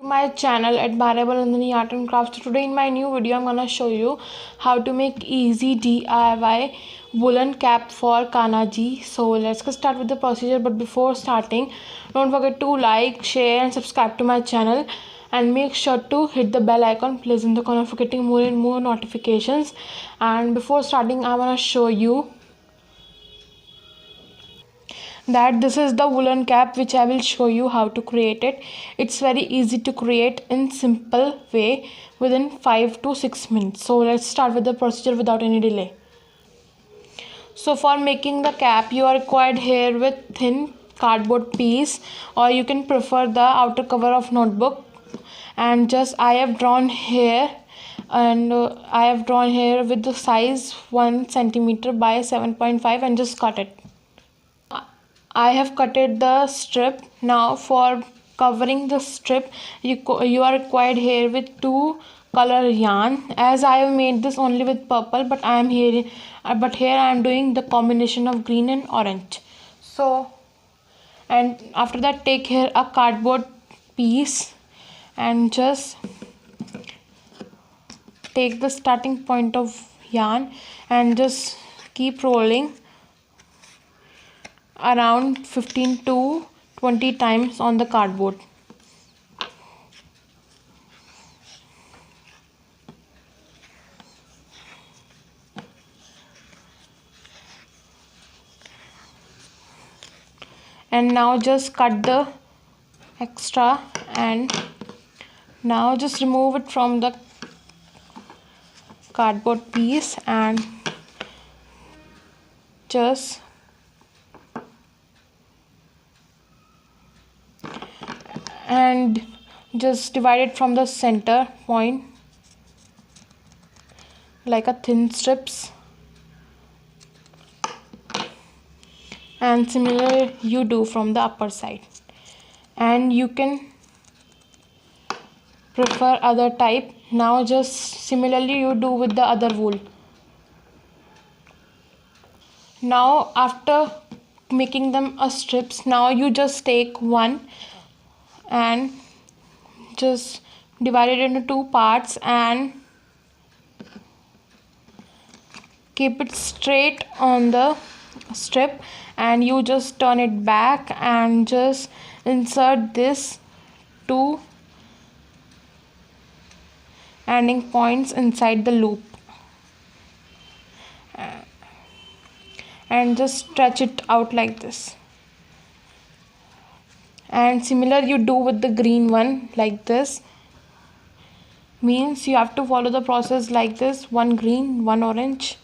My channel at Bhareya Nandini Art and Crafts. Today in my new video I'm gonna show you how to make easy DIY woolen cap for Kanaji. So let's get start with the procedure, but before starting don't forget to like, share and subscribe to my channel, and make sure to hit the bell icon, please, in the corner for getting more and more notifications. And before starting I wanna show you that this is the woolen cap which I will show you how to create it. It's very easy to create in simple way within 5 to 6 minutes. So let's start with the procedure without any delay. So for making the cap you are required here with thin cardboard piece, or you can prefer the outer cover of notebook. And just I have drawn here, and I have drawn here with the size 1 centimeter by 7.5 and just cut it. I have cutted the strip. Now for covering the strip you are required here with two color yarn, as I have made this only with purple, but here I am doing the combination of green and orange. So, and after that take here a cardboard piece and just take the starting point of yarn and just keep rolling around 15 to 20 times on the cardboard. And now just cut the extra, and now just remove it from the cardboard piece and just divide it from the center point like a thin strips, and similar you do from the upper side. And you can prefer other type. Now just similarly you do with the other wool. Now after making them a strips, now you just take one and just divide it into two parts and keep it straight on the strip, and you just turn it back and just insert this two ending points inside the loop and just stretch it out like this. And similar you do with the green one like this. Means you have to follow the process like this: one green, one orange.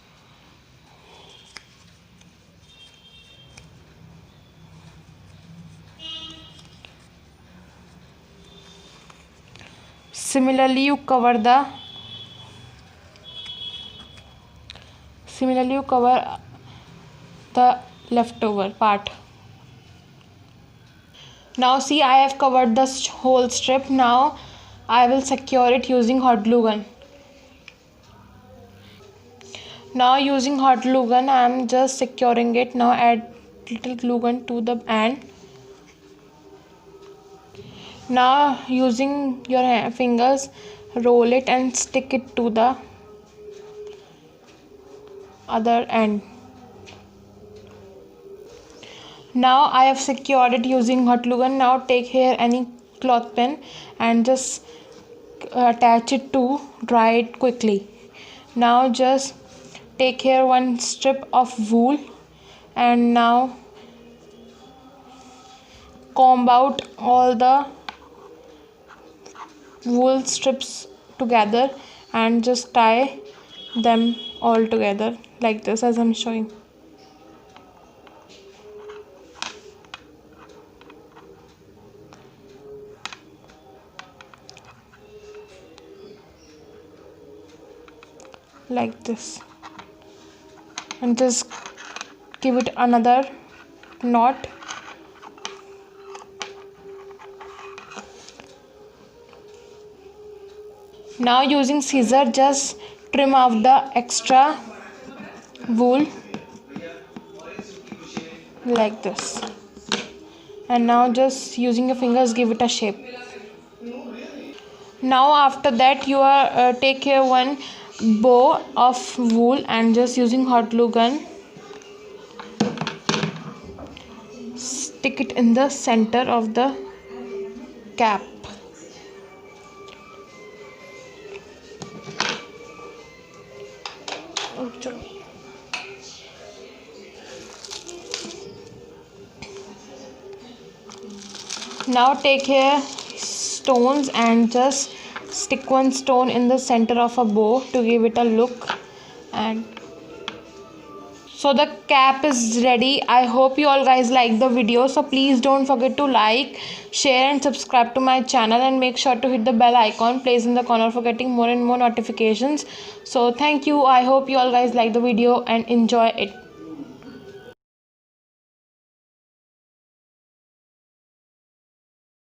Similarly you cover the leftover part. Now see, I have covered the whole strip. Now I will secure it using hot glue gun. Now using hot glue gun I am just securing it. Now add little glue gun to the end. Now using your fingers roll it and stick it to the other end. Now I have secured it using hot glue gun. Now take here any cloth pin and just attach it to dry it quickly. Now just take here one strip of wool and now comb out all the wool strips together and just tie them all together like this, as I'm showing. Like this, and just give it another knot. Now using scissor just trim off the extra wool like this, and now just using your fingers give it a shape. Now after that you are take here one bow of wool and just using hot glue gun stick it in the center of the cap. Now take here stones and just stick one stone in the center of a bow to give it a look. And so the cap is ready. I hope you all guys like the video, so please don't forget to like, share and subscribe to my channel, and make sure to hit the bell icon placed in the corner for getting more and more notifications. So thank you. I hope you all guys like the video and enjoy it.